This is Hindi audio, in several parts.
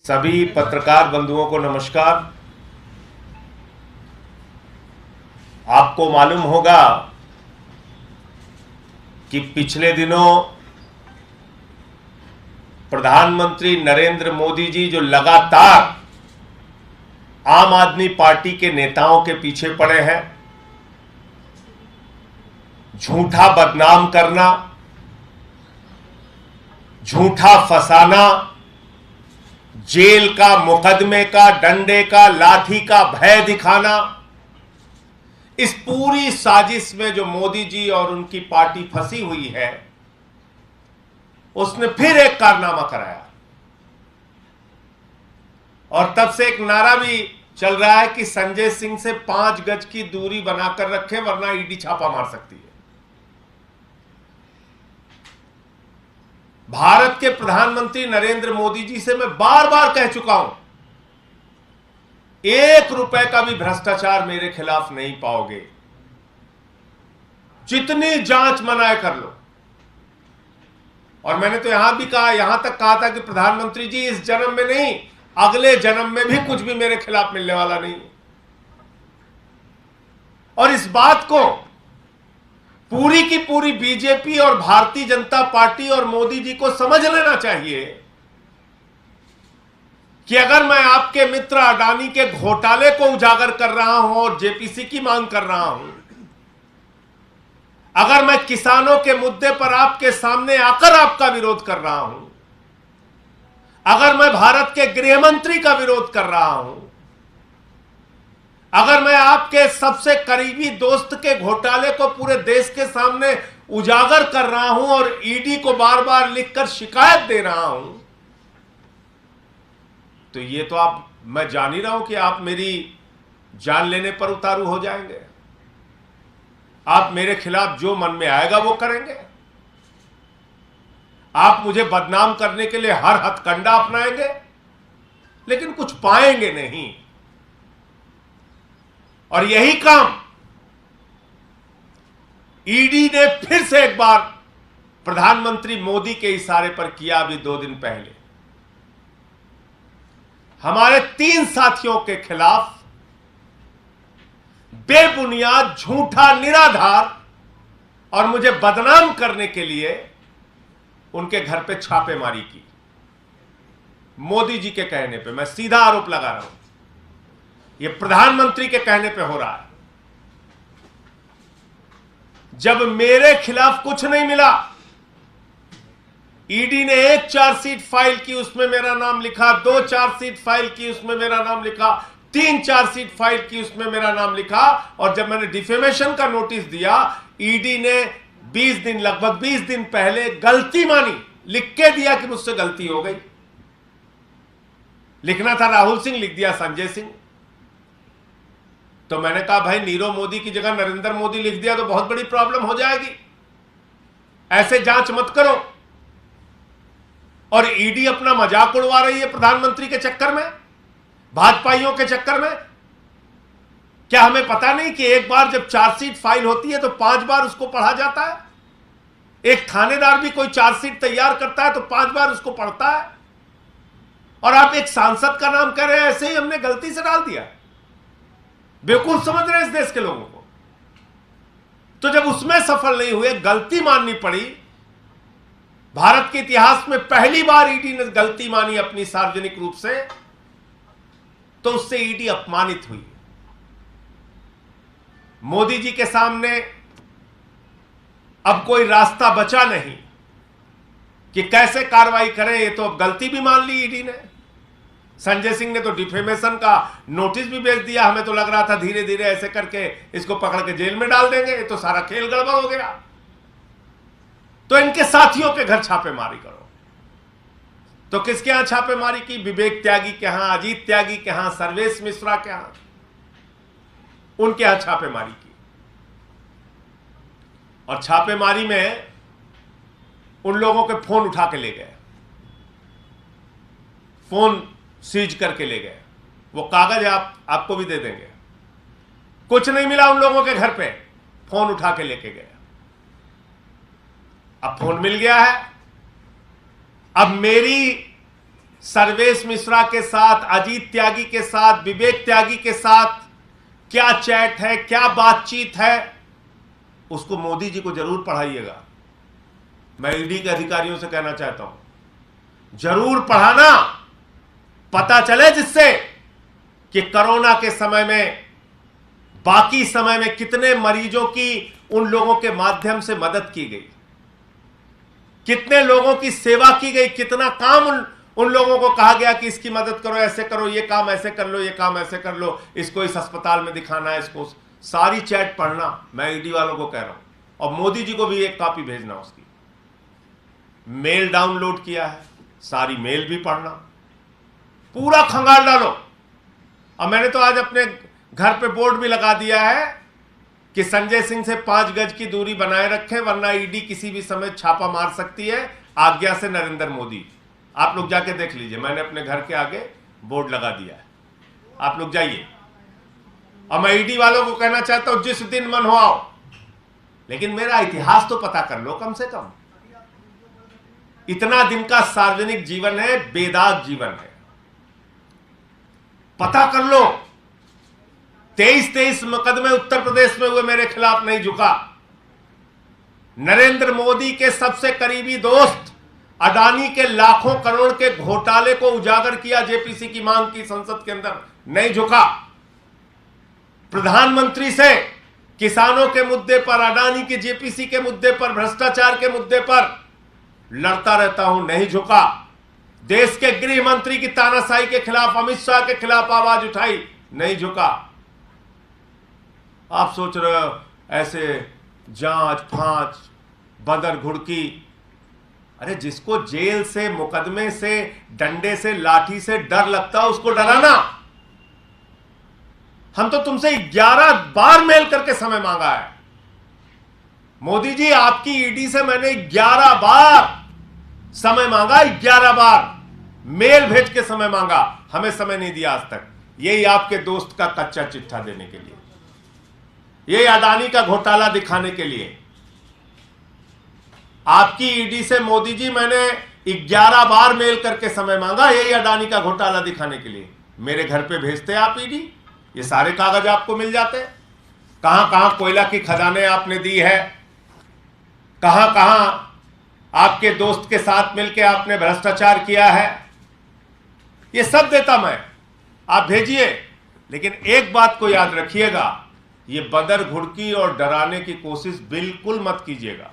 सभी पत्रकार बंधुओं को नमस्कार। आपको मालूम होगा कि पिछले दिनों प्रधानमंत्री नरेंद्र मोदी जी जो लगातार आम आदमी पार्टी के नेताओं के पीछे पड़े हैं, झूठा बदनाम करना, झूठा फंसाना, जेल का, मुकदमे का, डंडे का, लाठी का भय दिखाना, इस पूरी साजिश में जो मोदी जी और उनकी पार्टी फंसी हुई है, उसने फिर एक कारनामा कराया। और तब से एक नारा भी चल रहा है कि संजय सिंह से 5 गज की दूरी बनाकर रखें वरना ईडी छापा मार सकती है। भारत के प्रधानमंत्री नरेंद्र मोदी जी से मैं बार बार कह चुका हूं, 1 रुपए का भी भ्रष्टाचार मेरे खिलाफ नहीं पाओगे। जितनी जांच मनाए कर लो। और मैंने तो यहां भी कहा, यहां तक कहा था कि प्रधानमंत्री जी इस जन्म में नहीं, अगले जन्म में भी कुछ भी मेरे खिलाफ मिलने वाला नहीं। और इस बात को पूरी की पूरी बीजेपी और भारतीय जनता पार्टी और मोदी जी को समझ लेना चाहिए कि अगर मैं आपके मित्र अडानी के घोटाले को उजागर कर रहा हूं और जेपीसी की मांग कर रहा हूं, अगर मैं किसानों के मुद्दे पर आपके सामने आकर आपका विरोध कर रहा हूं, अगर मैं भारत के गृह मंत्री का विरोध कर रहा हूं, अगर मैं आपके सबसे करीबी दोस्त के घोटाले को पूरे देश के सामने उजागर कर रहा हूं और ईडी को बार बार लिखकर शिकायत दे रहा हूं, तो ये तो मैं जान ही रहा हूं कि आप मेरी जान लेने पर उतारू हो जाएंगे। आप मेरे खिलाफ जो मन में आएगा वो करेंगे। आप मुझे बदनाम करने के लिए हर हथकंडा अपनाएंगे, लेकिन कुछ पाएंगे नहीं। और यही काम ईडी ने फिर से एक बार प्रधानमंत्री मोदी के इशारे पर किया। अभी 2 दिन पहले हमारे 3 साथियों के खिलाफ बेबुनियाद, झूठा, निराधार और मुझे बदनाम करने के लिए उनके घर पे छापेमारी की। मोदी जी के कहने पे, मैं सीधा आरोप लगा रहा हूं, ये प्रधानमंत्री के कहने पे हो रहा है। जब मेरे खिलाफ कुछ नहीं मिला, ईडी ने 1 चार्जशीट फाइल की, उसमें मेरा नाम लिखा, 2 चार्जशीट फाइल की, उसमें मेरा नाम लिखा, 3 चार्जशीट फाइल की, उसमें मेरा नाम लिखा। और जब मैंने डिफेमेशन का नोटिस दिया, ईडी ने 20 दिन, लगभग 20 दिन पहले गलती मानी, लिख के दिया कि मुझसे गलती हो गई। लिखना था राहुल सिंह, लिख दिया संजय सिंह। तो मैंने कहा भाई, नीरव मोदी की जगह नरेंद्र मोदी लिख दिया तो बहुत बड़ी प्रॉब्लम हो जाएगी, ऐसे जांच मत करो। और ईडी अपना मजाक उड़वा रही है प्रधानमंत्री के चक्कर में, भाजपाइयों के चक्कर में। क्या हमें पता नहीं कि एक बार जब चार्जशीट फाइल होती है तो 5 बार उसको पढ़ा जाता है? एक थानेदार भी कोई चार्जशीट तैयार करता है तो 5 बार उसको पढ़ता है। और आप एक सांसद का नाम कह रहे हैं, ऐसे ही हमने गलती से डाल दिया। बेवकूफ समझ रहे हैं इस देश के लोगों को। तो जब उसमें सफल नहीं हुए, गलती माननी पड़ी, भारत के इतिहास में पहली बार ईडी ने गलती मानी अपनी सार्वजनिक रूप से, तो उससे ईडी अपमानित हुई। मोदी जी के सामने अब कोई रास्ता बचा नहीं कि कैसे कार्रवाई करें। ये तो अब गलती भी मान ली ईडी ने। संजय सिंह ने तो डिफेमेशन का नोटिस भी भेज दिया। हमें तो लग रहा था धीरे धीरे ऐसे करके इसको पकड़ के जेल में डाल देंगे, ये तो सारा खेल गड़बड़ हो गया। तो इनके साथियों के घर छापेमारी करो। तो किसके यहां छापेमारी की? विवेक त्यागी के यहां, अजीत त्यागी के यहां, सर्वेश मिश्रा के यहां, उनके यहां छापेमारी की। और छापेमारी में उन लोगों के फोन उठा के ले गए, फोन सीज करके ले गए। वो कागज आपको भी दे देंगे। कुछ नहीं मिला उन लोगों के घर पे, फोन उठा के लेके गए। अब फोन मिल गया है, अब मेरी सर्वेश मिश्रा के साथ, अजीत त्यागी के साथ, विवेक त्यागी के साथ क्या चैट है, क्या बातचीत है, उसको मोदी जी को जरूर पढ़ाइएगा। मैं ईडी के अधिकारियों से कहना चाहता हूं, जरूर पढ़ाना, पता चले जिससे कि कोरोना के समय में, बाकी समय में कितने मरीजों की उन लोगों के माध्यम से मदद की गई, कितने लोगों की सेवा की गई, कितना काम उन लोगों को कहा गया कि इसकी मदद करो, ऐसे करो, ये काम ऐसे कर लो, ये काम ऐसे कर लो, इसको इस अस्पताल में दिखाना है, इसको। सारी चैट पढ़ना, मैं ईडी वालों को कह रहा हूं, और मोदी जी को भी एक कॉपी भेजना उसकी। मेल डाउनलोड किया है, सारी मेल भी पढ़ना, पूरा खंगाल डालो। और मैंने तो आज अपने घर पे बोर्ड भी लगा दिया है कि संजय सिंह से 5 गज की दूरी बनाए रखें, वरना ईडी किसी भी समय छापा मार सकती है, आज्ञा से नरेंद्र मोदी। आप लोग जाके देख लीजिए, मैंने अपने घर के आगे बोर्ड लगा दिया है, आप लोग जाइए। और मैं ईडी वालों को कहना चाहता हूं, जिस दिन मन हो आओ, लेकिन मेरा इतिहास तो पता कर लो कम से कम। इतना दिन का सार्वजनिक जीवन है, बेदाग जीवन है, पता कर लो। 23 मुकदमे उत्तर प्रदेश में हुए, मेरे खिलाफ नहीं झुका। नरेंद्र मोदी के सबसे करीबी दोस्त अडानी के लाखों करोड़ के घोटाले को उजागर किया, जेपीसी की मांग की संसद के अंदर, नहीं झुका। प्रधानमंत्री से किसानों के मुद्दे पर, अडानी के जेपीसी के मुद्दे पर, भ्रष्टाचार के मुद्दे पर लड़ता रहता हूं, नहीं झुका। देश के गृह मंत्री की तानाशाही के खिलाफ, अमित शाह के खिलाफ आवाज उठाई, नहीं झुका। आप सोच रहे हो ऐसे जांच फांच, बदर घुड़की, अरे जिसको जेल से, मुकदमे से, डंडे से, लाठी से डर लगता है, उसको डराना। हम तो तुमसे 11 बार मेल करके समय मांगा है मोदी जी, आपकी ईडी से मैंने 11 बार समय मांगा, 11 बार मेल भेज के समय मांगा, हमें समय नहीं दिया आज तक। यही आपके दोस्त का कच्चा चिट्ठा देने के लिए, यही अडानी का घोटाला दिखाने के लिए। आपकी ईडी से मोदी जी मैंने 11 बार मेल करके समय मांगा, यही अडानी का घोटाला दिखाने के लिए। मेरे घर पे भेजते आप ईडी, ये सारे कागज आपको मिल जाते। कहां कहां कोयला की खदानें आपने दी है, कहां कहां आपके दोस्त के साथ मिलकर आपने भ्रष्टाचार किया है, ये सब देता मैं, आप भेजिए। लेकिन एक बात को याद रखिएगा, ये बदर घुड़की और डराने की कोशिश बिल्कुल मत कीजिएगा,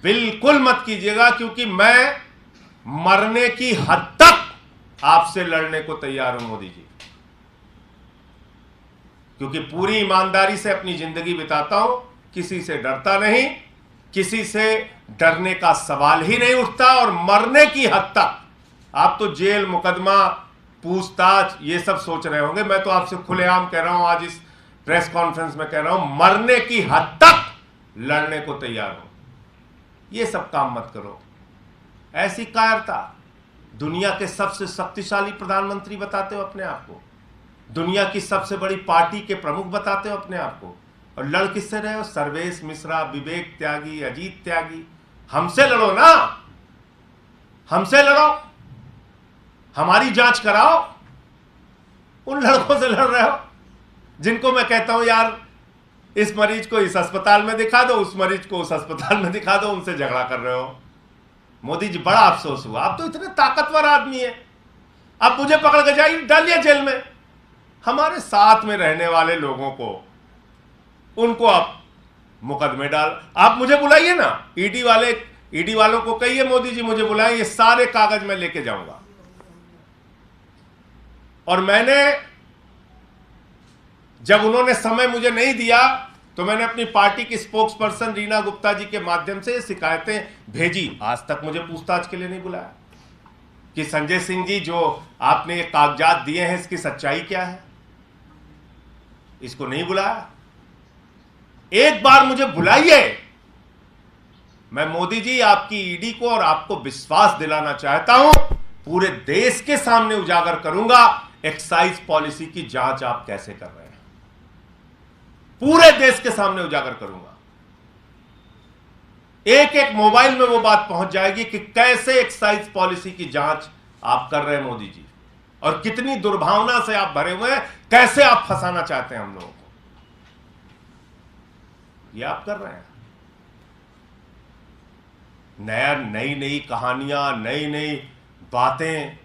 बिल्कुल मत कीजिएगा, क्योंकि मैं मरने की हद तक आपसे लड़ने को तैयार हूं मोदी जी, क्योंकि पूरी ईमानदारी से अपनी जिंदगी बिताता हूं, किसी से डरता नहीं, किसी से डरने का सवाल ही नहीं उठता। और मरने की हद तक, आप तो जेल, मुकदमा, पूछताछ ये सब सोच रहे होंगे, मैं तो आपसे खुलेआम कह रहा हूं, आज इस प्रेस कॉन्फ्रेंस में कह रहा हूं, मरने की हद तक लड़ने को तैयार हूं। ये सब काम मत करो। ऐसी कायरता, दुनिया के सबसे शक्तिशाली प्रधानमंत्री बताते हो अपने आप को, दुनिया की सबसे बड़ी पार्टी के प्रमुख बताते हो अपने आप को, और लड़ किससे रहे हो? सर्वेश मिश्रा, विवेक त्यागी, अजीत त्यागी। हमसे लड़ो ना, हमसे लड़ो, हमारी जांच कराओ। उन लड़कों से लड़ रहे हो जिनको मैं कहता हूं यार इस मरीज को इस अस्पताल में दिखा दो, उस मरीज को उस अस्पताल में दिखा दो, उनसे झगड़ा कर रहे हो। मोदी जी बड़ा अफसोस हुआ, आप तो इतने ताकतवर आदमी है, आप मुझे पकड़ के जाइए, डालिए जेल में। हमारे साथ में रहने वाले लोगों को, उनको आप मुकदमे डाल, आप मुझे बुलाइए ना, ईडी वालों को कहिए मोदी जी मुझे बुलाएं, ये सारे कागज मैं लेके जाऊंगा। और मैंने जब उन्होंने समय मुझे नहीं दिया तो मैंने अपनी पार्टी की स्पोक्स पर्सन रीना गुप्ता जी के माध्यम से शिकायतें भेजी। आज तक मुझे पूछताछ के लिए नहीं बुलाया कि संजय सिंह जी जो आपने ये कागजात दिए हैं इसकी सच्चाई क्या है, इसको नहीं बुलाया। एक बार मुझे बुलाइए, मैं मोदी जी आपकी ईडी को और आपको विश्वास दिलाना चाहता हूं, पूरे देश के सामने उजागर करूंगा एक्साइज पॉलिसी की जांच आप कैसे कर रहे हैं, पूरे देश के सामने उजागर करूंगा। एक एक मोबाइल में वो बात पहुंच जाएगी कि कैसे एक्साइज पॉलिसी की जांच आप कर रहे हैं मोदी जी, और कितनी दुर्भावना से आप भरे हुए हैं, कैसे आप फंसाना चाहते हैं हम लोगों को, ये आप कर रहे हैं। नई नई कहानियां, नई नई बातें।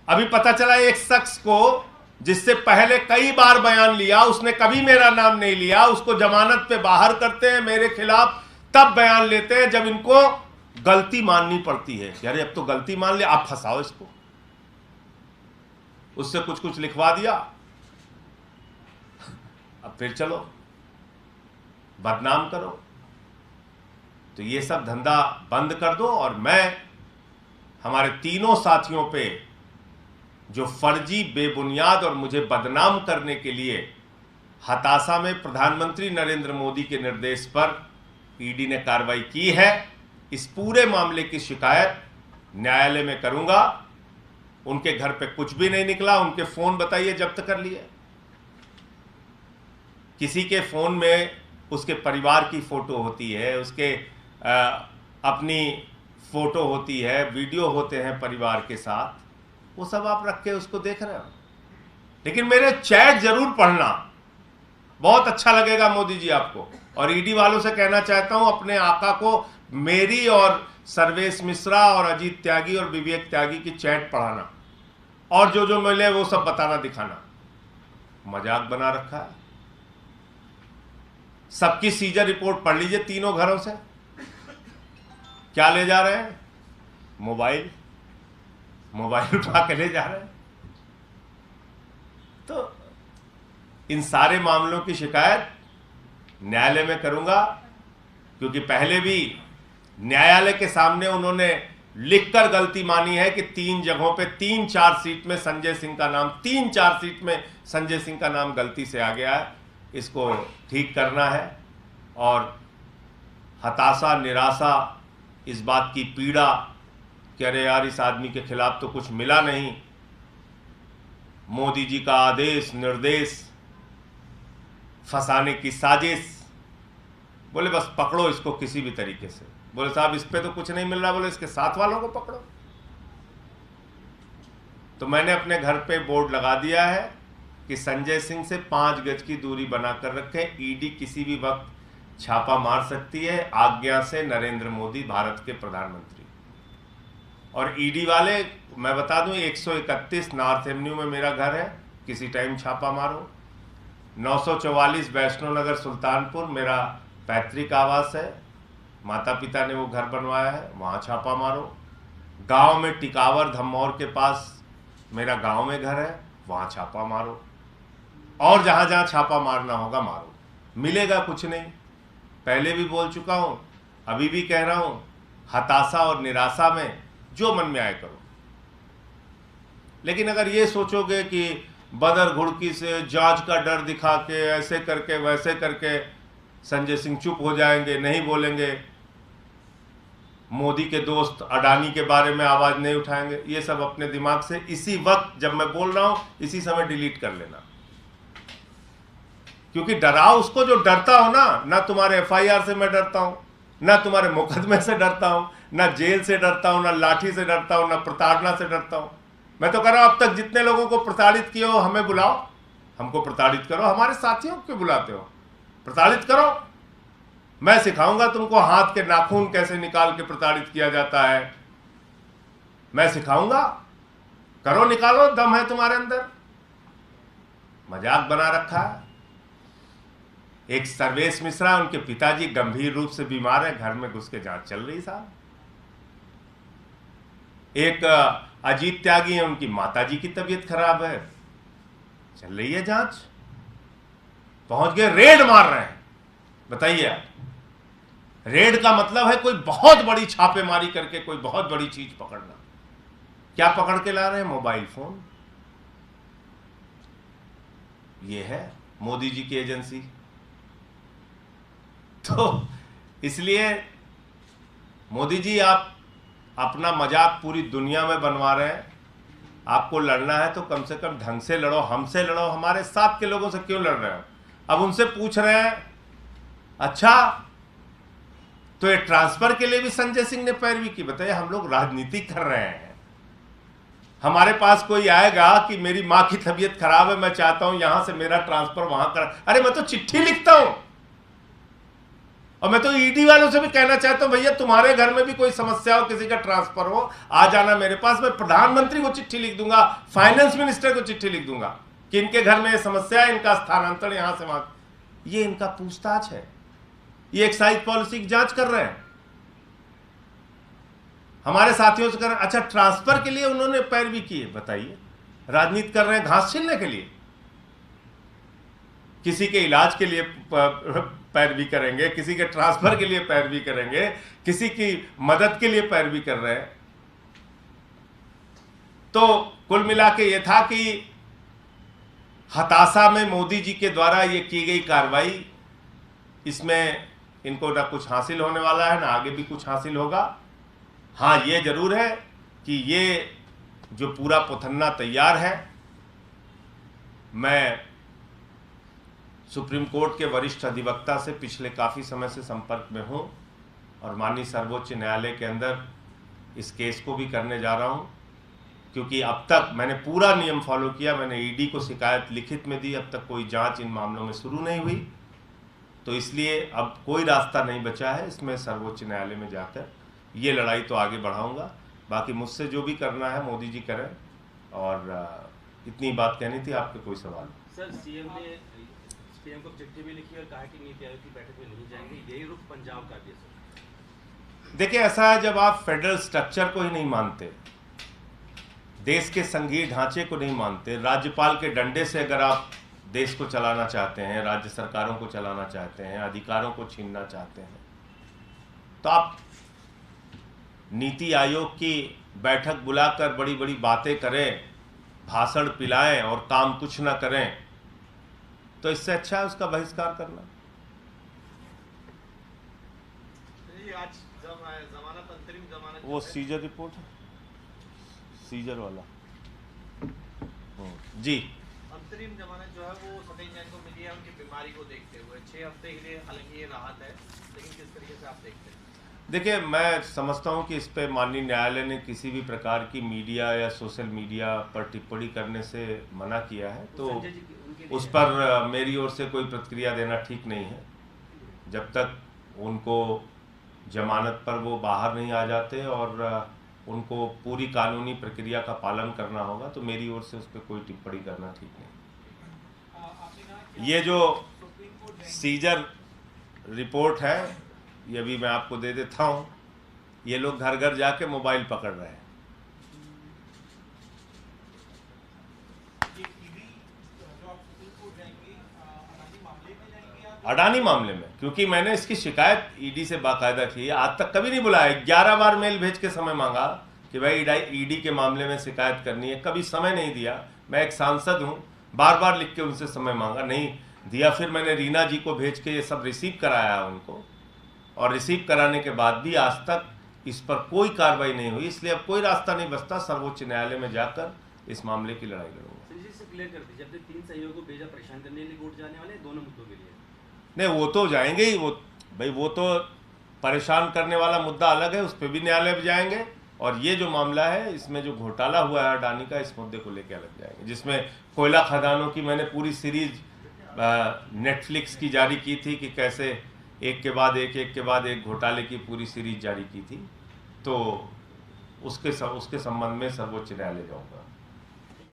अभी पता चला एक शख्स को जिससे पहले कई बार बयान लिया, उसने कभी मेरा नाम नहीं लिया, उसको जमानत पे बाहर करते हैं मेरे खिलाफ, तब बयान लेते हैं जब इनको गलती माननी पड़ती है। यार अब तो गलती मान लिया, आप फंसाओ इसको। उससे कुछ कुछ लिखवा दिया, अब फिर चलो बदनाम करो। तो ये सब धंधा बंद कर दो। और मैं हमारे तीनों साथियों पे जो फर्जी, बेबुनियाद और मुझे बदनाम करने के लिए हताशा में प्रधानमंत्री नरेंद्र मोदी के निर्देश पर ईडी ने कार्रवाई की है, इस पूरे मामले की शिकायत न्यायालय में करूंगा। उनके घर पे कुछ भी नहीं निकला, उनके फोन बताइए जब्त कर लिए। किसी के फोन में उसके परिवार की फोटो होती है, उसके अपनी फोटो होती है, वीडियो होते हैं परिवार के साथ, वो सब आप रख के उसको देख रहे हो। लेकिन मेरे चैट जरूर पढ़ना, बहुत अच्छा लगेगा मोदी जी आपको। और ईडी वालों से कहना चाहता हूं, अपने आका को मेरी और सर्वेश मिश्रा और अजीत त्यागी और विवेक त्यागी की चैट पढ़ाना, और जो जो मिले वो सब बताना, दिखाना। मजाक बना रखा है। सबकी सीजर रिपोर्ट पढ़ लीजिए तीनों घरों से, क्या ले जा रहे हैं? मोबाइल उठा के ले जा रहे हैं। तो इन सारे मामलों की शिकायत न्यायालय में करूंगा, क्योंकि पहले भी न्यायालय के सामने उन्होंने लिखकर गलती मानी है कि 3 जगहों पे 3 चार्जशीट में संजय सिंह का नाम, 3 चार्जशीट में संजय सिंह का नाम गलती से आ गया है। इसको ठीक करना है। और हताशा, निराशा, इस बात की पीड़ा कि अरे यार इस आदमी के खिलाफ तो कुछ मिला नहीं, मोदी जी का आदेश, निर्देश, फंसाने की साजिश। बोले बस पकड़ो इसको किसी भी तरीके से। बोले साहब इस पे तो कुछ नहीं मिल रहा, बोले इसके साथ वालों को पकड़ो। तो मैंने अपने घर पे बोर्ड लगा दिया है कि संजय सिंह से 5 गज की दूरी बनाकर रखें। ईडी किसी भी वक्त छापा मार सकती है, आज्ञा से नरेंद्र मोदी भारत के प्रधानमंत्री। और ईडी वाले, मैं बता दूं, 131 नॉर्थ एवेन्यू में मेरा घर है, किसी टाइम छापा मारो। 944 वैष्णो नगर सुल्तानपुर मेरा पैतृक आवास है, माता पिता ने वो घर बनवाया है, वहाँ छापा मारो। गांव में टिकावर धम्मौर के पास मेरा गांव में घर है, वहाँ छापा मारो। और जहाँ जहाँ छापा मारना होगा मारो, मिलेगा कुछ नहीं। पहले भी बोल चुका हूँ, अभी भी कह रहा हूँ, हताशा और निराशा में जो मन में आए करो। लेकिन अगर ये सोचोगे कि बदर घुड़की से, जांच का डर दिखा के, ऐसे करके वैसे करके संजय सिंह चुप हो जाएंगे, नहीं बोलेंगे, मोदी के दोस्त अडानी के बारे में आवाज नहीं उठाएंगे, ये सब अपने दिमाग से इसी वक्त जब मैं बोल रहा हूं इसी समय डिलीट कर लेना। क्योंकि डराओ उसको जो डरता हो ना तुम्हारे FIR से मैं डरता हूं, ना तुम्हारे मुकदमे से डरता हूं, ना जेल से डरता हूं, ना लाठी से डरता हूं, ना प्रताड़ना से डरता हूं। मैं तो कह रहा हूं अब तक जितने लोगों को प्रताड़ित किए हो हमें बुलाओ, हमको प्रताड़ित करो। हमारे साथियों को क्यों बुलाते हो? प्रताड़ित करो, मैं सिखाऊंगा तुमको हाथ के नाखून कैसे निकाल के प्रताड़ित किया जाता है, मैं सिखाऊंगा। करो, निकालो, दम है तुम्हारे अंदर। मजाक बना रखा है। एक सर्वेश मिश्रा, उनके पिताजी गंभीर रूप से बीमार है, घर में घुस के जांच चल रही साहब। एक अजीत त्यागी है, उनकी माताजी की तबीयत खराब है, चल रही है जांच। पहुंच गए, रेड मार रहे हैं। बताइए आप, रेड का मतलब है कोई बहुत बड़ी छापेमारी करके कोई बहुत बड़ी चीज पकड़ना। क्या पकड़ के ला रहे हैं? Mobile phone. ये है मोदी जी की एजेंसी। तो इसलिए मोदी जी आप अपना मजाक पूरी दुनिया में बनवा रहे हैं। आपको लड़ना है तो कम से कम ढंग से लड़ो, हमसे लड़ो, हमारे साथ के लोगों से क्यों लड़ रहे हो? अब उनसे पूछ रहे हैं, अच्छा तो ये ट्रांसफर के लिए भी संजय सिंह ने पैरवी की? बताइए, हम लोग राजनीति कर रहे हैं, हमारे पास कोई आएगा कि मेरी माँ की तबीयत खराब है, मैं चाहता हूं यहां से मेरा ट्रांसफर वहां कर, अरे मैं तो चिट्ठी लिखता हूं। और मैं तो ईडी वालों से भी कहना चाहता हूं, भैया तुम्हारे घर में भी कोई समस्या हो, किसी का ट्रांसफर हो, आ जाना मेरे पास, मैं प्रधानमंत्री को चिट्ठी लिख दूंगा, फाइनेंस मिनिस्टर को चिट्ठी लिख दूंगा कि इनके घर में समस्या है, इनका स्थानांतरण यहां से वहां। ये इनका पूछताछ है, ये एक्साइज पॉलिसी की जांच कर रहे हैं, हमारे साथियों से कर रहे हैं। अच्छा, ट्रांसफर के लिए उन्होंने पैरवी की है, बताइए, राजनीति कर रहे हैं घास छीलने के लिए? किसी के इलाज के लिए पैरवी करेंगे, किसी के ट्रांसफर के लिए पैरवी करेंगे, किसी की मदद के लिए पैरवी कर रहे हैं। तो कुल मिला के ये था कि हताशा में मोदी जी के द्वारा ये की गई कार्रवाई, इसमें इनको ना कुछ हासिल होने वाला है, ना आगे भी कुछ हासिल होगा। हाँ, ये जरूर है कि ये जो पूरा पुथन्ना तैयार है, मैं सुप्रीम कोर्ट के वरिष्ठ अधिवक्ता से पिछले काफ़ी समय से संपर्क में हूँ और माननीय सर्वोच्च न्यायालय के अंदर इस केस को भी करने जा रहा हूँ, क्योंकि अब तक मैंने पूरा नियम फॉलो किया, मैंने ईडी को शिकायत लिखित में दी, अब तक कोई जांच इन मामलों में शुरू नहीं हुई, तो इसलिए अब कोई रास्ता नहीं बचा है, इसमें सर्वोच्च न्यायालय में जाकर ये लड़ाई तो आगे बढ़ाऊंगा। बाकी मुझसे जो भी करना है मोदी जी करें, और इतनी बात कहनी थी। आपके कोई सवाल? सर, सीएम को चिट्ठी भी लिखी और कहा कि नीति आयोग की बैठक में नहीं जाएंगे, यही रुख पंजाब का भी है सर। देखिए, ऐसा है, जब आप फेडरल स्ट्रक्चर को ही नहीं मानते, देश के संघीय ढांचे को नहीं मानते, राज्यपाल के डंडे से अगर आप देश को चलाना चाहते हैं, राज्य सरकारों को चलाना चाहते हैं, अधिकारों को छीनना चाहते हैं, तो आप नीति आयोग की बैठक बुलाकर बड़ी बड़ी बातें करें, भाषण पिलाएं और काम कुछ ना करें, तो इससे अच्छा है उसका बहिष्कार करना। आज जमानत, अंतरिम जमानत, वो सीजर रिपोर्ट है, सीजर वाला जी। अंतरिम जमानत जो है वो सतेज जैन को मिली है उनकी बीमारी को देखते हुए 6 हफ्ते के लिए, हालांकि ये राहत है, लेकिन किस तरीके से आप देखते हैं? देखिए, मैं समझता हूं कि इस पे माननीय न्यायालय ने किसी भी प्रकार की मीडिया या सोशल मीडिया पर टिप्पणी करने से मना किया है, तो उस पर मेरी ओर से कोई प्रतिक्रिया देना ठीक नहीं है। जब तक उनको जमानत पर वो बाहर नहीं आ जाते और उनको पूरी कानूनी प्रक्रिया का पालन करना होगा, तो मेरी ओर से उस पर कोई टिप्पणी करना ठीक नहीं। ये जो सीजर रिपोर्ट है, ये भी मैं आपको दे देता हूँ। ये लोग घर घर जाके मोबाइल पकड़ रहे हैं। अडानी मामले में, क्योंकि मैंने इसकी शिकायत ईडी से बाकायदा की है, आज तक कभी नहीं बुलाया। 11 बार मेल भेज के समय मांगा कि भाई ईडी के मामले में शिकायत करनी है, कभी समय नहीं दिया। मैं एक सांसद हूँ, बार बार लिख के उनसे समय मांगा, नहीं दिया। फिर मैंने रीना जी को भेज के ये सब रिसीव कराया उनको, और रिसीव कराने के बाद भी आज तक इस पर कोई कार्रवाई नहीं हुई। इसलिए अब कोई रास्ता नहीं बचता, सर्वोच्च न्यायालय में जाकर इस मामले की लड़ाई लड़ूंगा। क्लियर कर दीजिए, जब 3 सहयोगियों को भेजा परेशान करने के लिए कोर्ट जाने वाले दोनों मुद्दों के लिए। नहीं, वो तो जाएंगे ही, वो भाई वो तो परेशान करने वाला मुद्दा अलग है, उस पर भी न्यायालय में जाएंगे। और ये जो मामला है, इसमें जो घोटाला हुआ है अडानी का, इस मुद्दे को लेकर अलग जाएंगे, जिसमें कोयला खदानों की मैंने पूरी सीरीज नेटफ्लिक्स की जारी की थी कि कैसे एक के बाद एक घोटाले की पूरी सीरीज जारी की थी। तो उसके संबंध में सर्वोच्च न्यायालय जाऊंगा।